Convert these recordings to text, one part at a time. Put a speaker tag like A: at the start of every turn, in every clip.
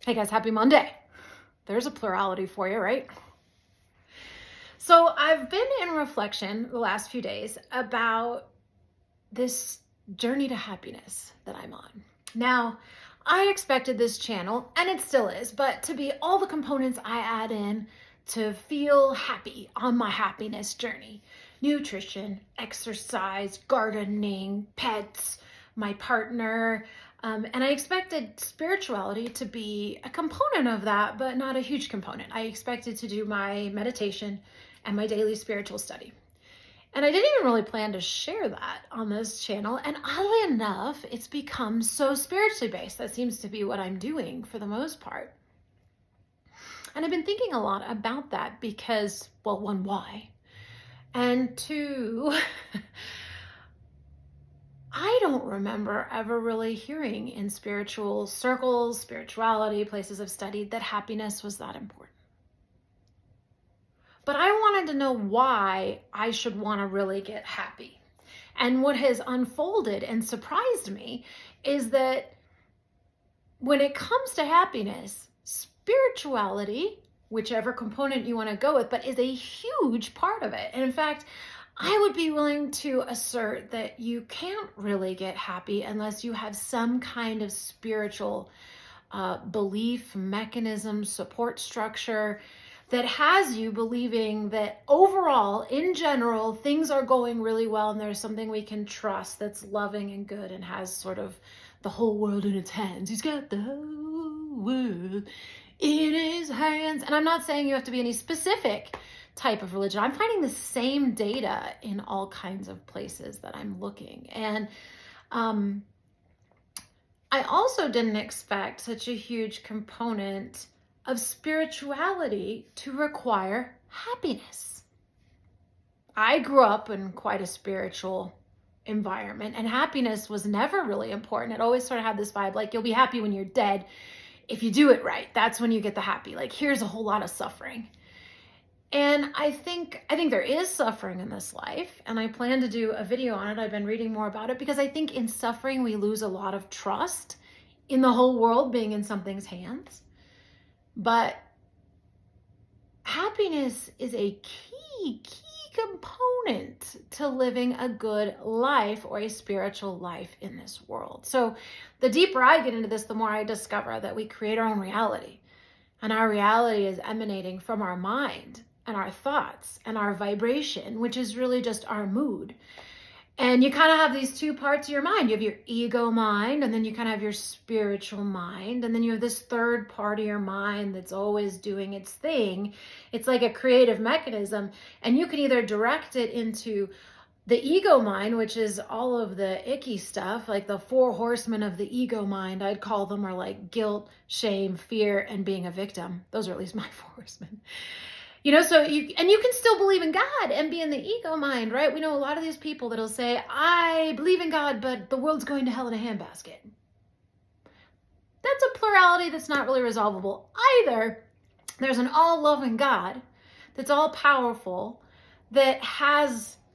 A: Hey guys, happy Monday. There's a plurality for you, right? So I've been in reflection the last few days about this journey to happiness that I'm on. Now, I expected this channel, and it still is, but to be all the components I add in to feel happy on my happiness journey. Nutrition, exercise, gardening, pets, my partner, and I expected spirituality to be a component of that, but not a huge component. I expected to do my meditation and my daily spiritual study. And I didn't even really plan to share that on this channel. And oddly enough, it's become so spiritually based. That seems to be what I'm doing for the most part. And I've been thinking a lot about that because, well, one, why? And two, I don't remember ever really hearing in spiritual circles, spirituality, places of study, that happiness was that important. But I wanted to know why I should want to really get happy. And what has unfolded and surprised me is that when it comes to happiness, spirituality, whichever component you want to go with, but is a huge part of it. And in fact, I would be willing to assert that you can't really get happy unless you have some kind of spiritual belief, mechanism, support structure that has you believing that overall, in general, things are going really well and there's something we can trust that's loving and good and has sort of the whole world in its hands. He's got the whole world in his hands. And I'm not saying you have to be any specific type of religion. I'm finding the same data in all kinds of places that I'm looking. And I also didn't expect such a huge component of spirituality to require happiness. I grew up in quite a spiritual environment, and happiness was never really important. It always sort of had this vibe like, you'll be happy when you're dead. If you do it right, that's when you get the happy. Like, here's a whole lot of suffering. And I think there is suffering in this life, and I plan to do a video on it. I've been reading more about it because I think in suffering we lose a lot of trust in the whole world being in something's hands. But happiness is a key component to living a good life or a spiritual life in this world. So the deeper I get into this, the more I discover that we create our own reality. And our reality is emanating from our mind and our thoughts and our vibration, which is really just our mood. And you kind of have these two parts of your mind. You have your ego mind, and then you kind of have your spiritual mind. And then you have this third part of your mind that's always doing its thing. It's like a creative mechanism. And you can either direct it into the ego mind, which is all of the icky stuff, like the 4 horsemen of the ego mind, I'd call them, are like guilt, shame, fear, and being a victim. Those are at least my 4 horsemen. You know, so you can still believe in God and be in the ego mind, right? We know a lot of these people that'll say, I believe in God, but the world's going to hell in a handbasket. That's a plurality that's not really resolvable. Either there's an all-loving God that's all-powerful, that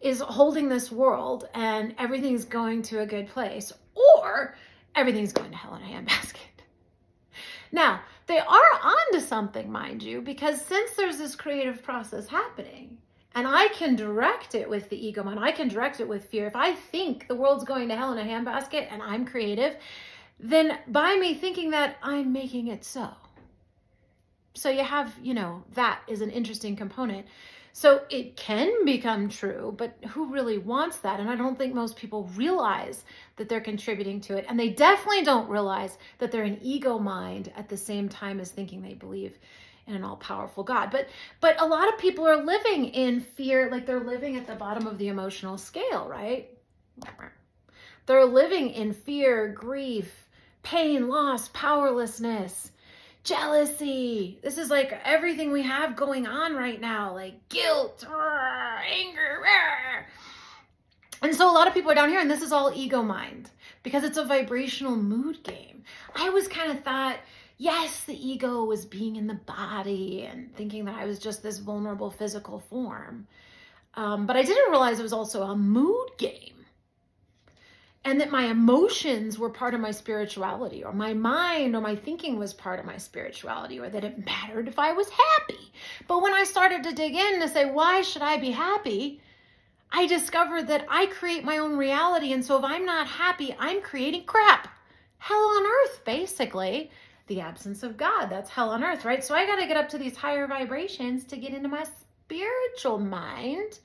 A: is holding this world and everything's going to a good place, or everything's going to hell in a handbasket. Now, they are onto something, mind you, because since there's this creative process happening, and I can direct it with the ego mind, I can direct it with fear. If I think the world's going to hell in a handbasket and I'm creative, then by me thinking that, I'm making it so. So you have, that is an interesting component. So it can become true, but who really wants that? And I don't think most people realize that they're contributing to it. And they definitely don't realize that they're an ego mind at the same time as thinking they believe in an all-powerful God. But a lot of people are living in fear, like they're living at the bottom of the emotional scale, right? They're living in fear, grief, pain, loss, powerlessness, jealousy. This is like everything we have going on right now, like guilt, anger. And so a lot of people are down here, and this is all ego mind because it's a vibrational mood game. I always kind of thought, yes, the ego was being in the body and thinking that I was just this vulnerable physical form. But I didn't realize it was also a mood game. and that my emotions were part of my spirituality, or my mind or my thinking was part of my spirituality, or that it mattered if I was happy. But when I started to dig in to say, why should I be happy? I discovered that I create my own reality. And so if I'm not happy, I'm creating crap. Hell on earth, basically. The absence of God, that's hell on earth, right? So I got to get up to these higher vibrations to get into my spiritual mind,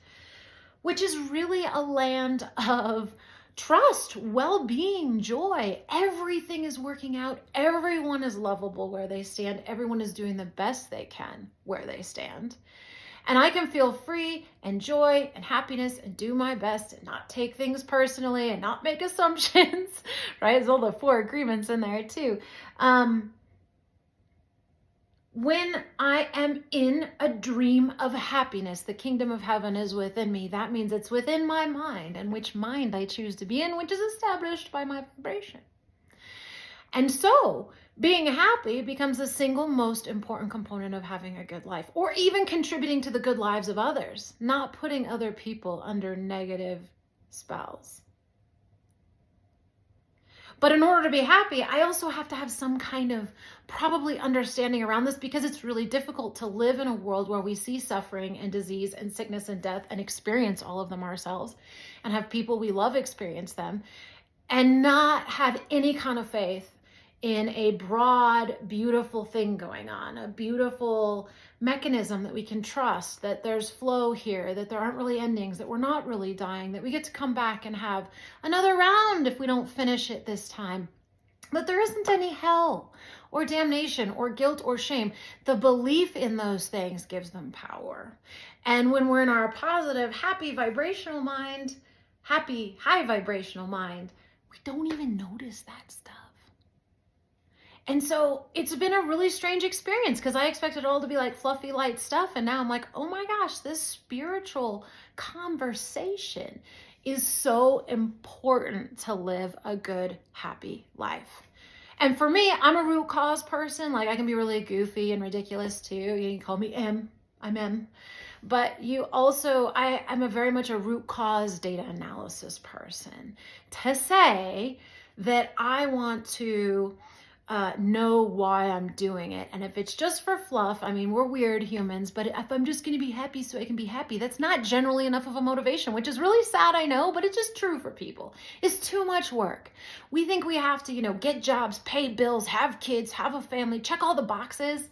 A: which is really a land of trust, well-being, joy. Everything is working out. Everyone is lovable where they stand. Everyone is doing the best they can where they stand. And I can feel free and joy and happiness and do my best and not take things personally and not make assumptions, right? There's all the 4 agreements in there too. When I am in a dream of happiness, the kingdom of heaven is within me. That means it's within my mind, and which mind I choose to be in, which is established by my vibration. And so being happy becomes the single most important component of having a good life, or even contributing to the good lives of others, not putting other people under negative spells. But in order to be happy, I also have to have some kind of probably understanding around this, because it's really difficult to live in a world where we see suffering and disease and sickness and death and experience all of them ourselves, and have people we love experience them, and not have any kind of faith in a broad, beautiful thing going on, a beautiful mechanism that we can trust, that there's flow here, that there aren't really endings, that we're not really dying, that we get to come back and have another round if we don't finish it this time, that there isn't any hell or damnation or guilt or shame. The belief in those things gives them power. And when we're in our positive, happy vibrational mind, happy, high vibrational mind, we don't even notice that stuff. And so it's been a really strange experience, because I expected it all to be like fluffy, light stuff. And now I'm like, oh my gosh, this spiritual conversation is so important to live a good, happy life. And for me, I'm a root cause person. Like, I can be really goofy and ridiculous too. You can call me M. I'm M. But you also, I'm a very much a root cause data analysis person, to say that I want to know why I'm doing it. And if it's just for fluff, I mean, we're weird humans, but if I'm just going to be happy so I can be happy, that's not generally enough of a motivation, which is really sad, I know, but it's just true for people. It's too much work. We think we have to, get jobs, pay bills, have kids, have a family, check all the boxes.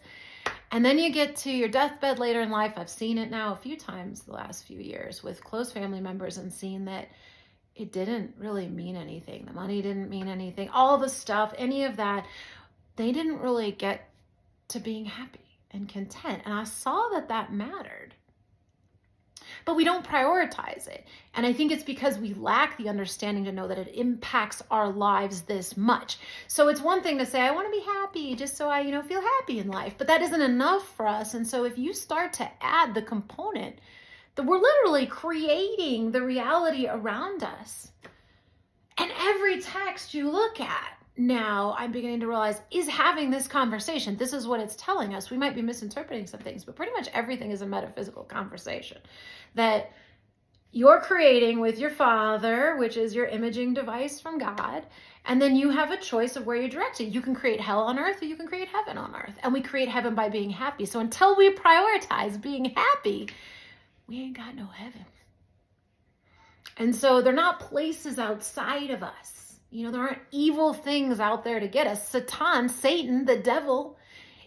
A: And then you get to your deathbed later in life. I've seen it now a few times the last few years with close family members, and seen that it didn't really mean anything. The money didn't mean anything. All the stuff, any of that, they didn't really get to being happy and content. And I saw that mattered. But we don't prioritize it. And I think it's because we lack the understanding to know that it impacts our lives this much. So it's one thing to say, I want to be happy just so I, feel happy in life. But that isn't enough for us. And so if you start to add the component that we're literally creating the reality around us. And every text you look at now, I'm beginning to realize, is having this conversation. This is what it's telling us. We might be misinterpreting some things, but pretty much everything is a metaphysical conversation that you're creating with your Father, which is your imaging device from God. And then you have a choice of where you're directed. You can create hell on earth, or you can create heaven on earth. And we create heaven by being happy. So until we prioritize being happy, we ain't got no heaven. And so they're not places outside of us. There aren't evil things out there to get us. Satan, the devil,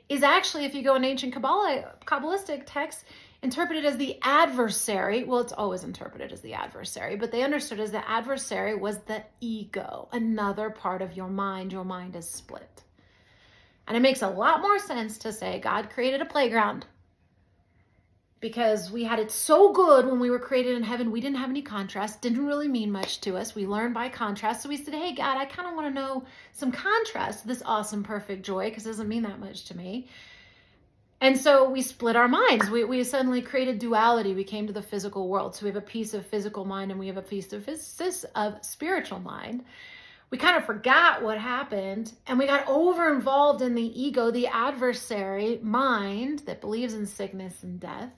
A: is actually, if you go in ancient Kabbalistic texts, interpreted as the adversary. Well, it's always interpreted as the adversary, but they understood as the adversary was the ego, another part of your mind. Your mind is split. And it makes a lot more sense to say God created a playground, because we had it so good when we were created in heaven. We didn't have any contrast, didn't really mean much to us. We learned by contrast. So we said, hey, God, I kind of want to know some contrast to this awesome, perfect joy, because it doesn't mean that much to me. And so we split our minds. We suddenly created duality. We came to the physical world. So we have a piece of physical mind and we have a piece of spiritual mind. We kind of forgot what happened, and we got over involved in the ego, the adversary mind that believes in sickness and death,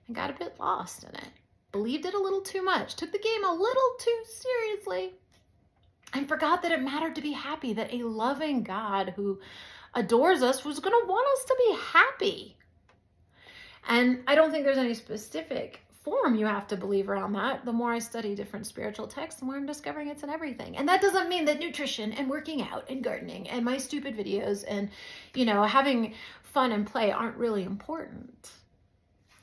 A: and got a bit lost in it. Believed it a little too much, took the game a little too seriously. and forgot that it mattered to be happy, that a loving God who adores us was going to want us to be happy. And I don't think there's any specific form you have to believe around that. The more I study different spiritual texts, the more I'm discovering it's in everything. And that doesn't mean that nutrition and working out and gardening and my stupid videos and, having fun and play aren't really important.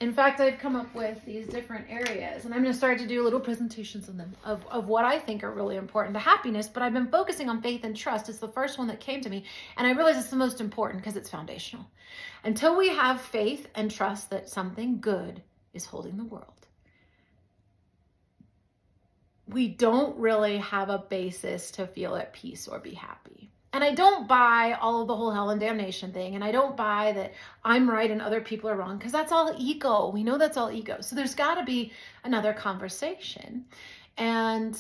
A: In fact, I've come up with these different areas, and I'm going to start to do little presentations on them of what I think are really important to happiness, but I've been focusing on faith and trust. It's the first one that came to me, and I realize it's the most important because it's foundational. Until we have faith and trust that something good is holding the world, we don't really have a basis to feel at peace or be happy. And I don't buy all of the whole hell and damnation thing. And I don't buy that I'm right and other people are wrong, because that's all ego. We know that's all ego. So there's got to be another conversation. And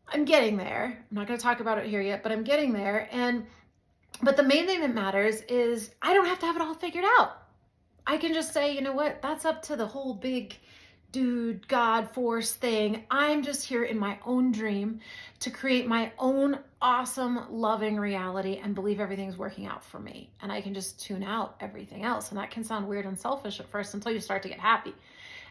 A: I'm getting there. I'm not going to talk about it here yet, but I'm getting there. But the main thing that matters is I don't have to have it all figured out. I can just say, you know what? That's up to the whole big dude, God, force thing. I'm just here in my own dream to create my own awesome, loving reality and believe everything's working out for me. And I can just tune out everything else. And that can sound weird and selfish at first until you start to get happy.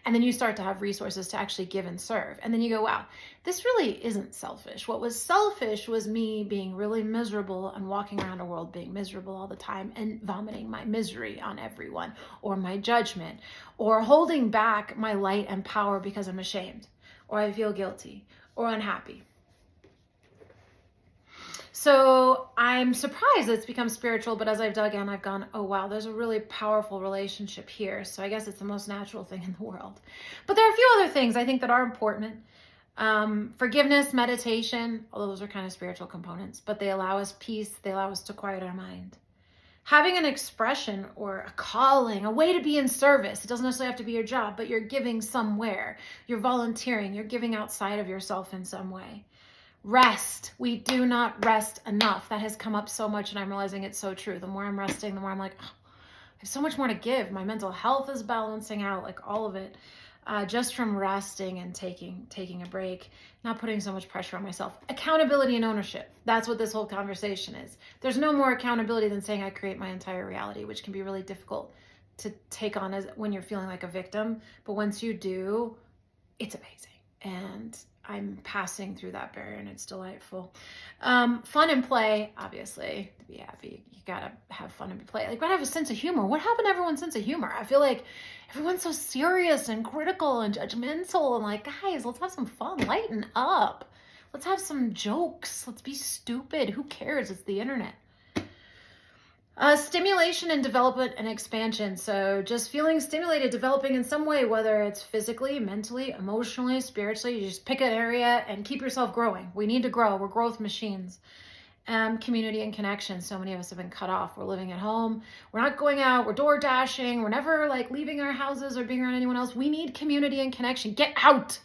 A: And then you start to have resources to actually give and serve. And then you go, wow, this really isn't selfish. What was selfish was me being really miserable and walking around a world being miserable all the time and vomiting my misery on everyone, or my judgment, or holding back my light and power because I'm ashamed, or I feel guilty, or unhappy. So I'm surprised it's become spiritual, but as I've dug in, I've gone, oh wow, there's a really powerful relationship here. So I guess it's the most natural thing in the world. But there are a few other things I think that are important. Forgiveness, meditation, although those are kind of spiritual components, but they allow us peace. They allow us to quiet our mind. Having an expression or a calling, a way to be in service. It doesn't necessarily have to be your job, but you're giving somewhere. You're volunteering. You're giving outside of yourself in some way. Rest. We do not rest enough. That has come up so much, and I'm realizing it's so true. The more I'm resting, the more I'm like, oh, I have so much more to give. My mental health is balancing out, like all of it, just from resting and taking a break, not putting so much pressure on myself. Accountability and ownership. That's what this whole conversation is. There's no more accountability than saying I create my entire reality, which can be really difficult to take on as when you're feeling like a victim. But once you do, it's amazing. And I'm passing through that barrier, and it's delightful. Fun and play, obviously, to be happy, you gotta have fun and play. Like, gotta have a sense of humor. What happened to everyone's sense of humor? I feel like everyone's so serious and critical and judgmental, and like, guys, let's have some fun, lighten up. Let's have some jokes. Let's be stupid. Who cares? It's the internet. Stimulation and development and expansion. So just feeling stimulated, developing in some way, whether it's physically, mentally, emotionally, spiritually. You just pick an area and keep yourself growing. We need to grow. We're growth machines. Community and connection. So many of us have been cut off. We're living at home. We're not going out. We're door dashing. We're never like leaving our houses or being around anyone else. We need community and connection. Get out.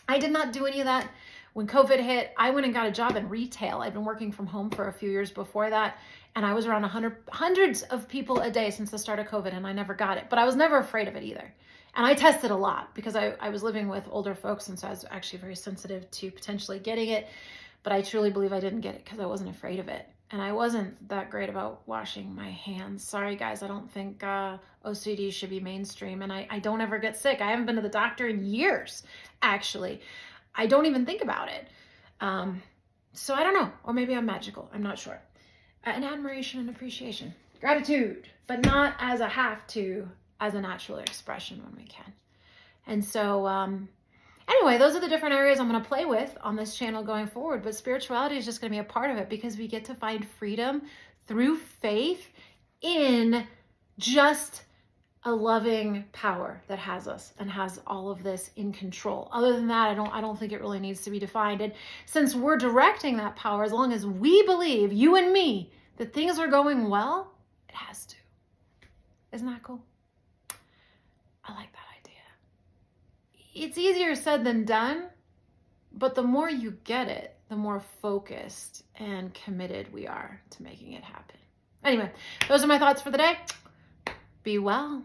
A: I did not do any of that. When COVID hit, I went and got a job in retail. I'd been working from home for a few years before that, and I was around hundreds of people a day since the start of COVID, and I never got it. But I was never afraid of it either. And I tested a lot because I was living with older folks, and so I was actually very sensitive to potentially getting it. But I truly believe I didn't get it because I wasn't afraid of it. And I wasn't that great about washing my hands. Sorry, guys, I don't think OCD should be mainstream, and I don't ever get sick. I haven't been to the doctor in years, actually. I don't even think about it. So I don't know. Or maybe I'm magical. I'm not sure. And admiration and appreciation. Gratitude. But not as a have to, as a natural expression when we can. And so, anyway, those are the different areas I'm going to play with on this channel going forward. But spirituality is just going to be a part of it because we get to find freedom through faith in just a loving power that has us and has all of this in control. Other than that, I don't think it really needs to be defined. And since we're directing that power, as long as we believe, you and me, that things are going well, it has to. Isn't that cool? I like that idea. It's easier said than done, but the more you get it, the more focused and committed we are to making it happen. Anyway, those are my thoughts for the day. Be well.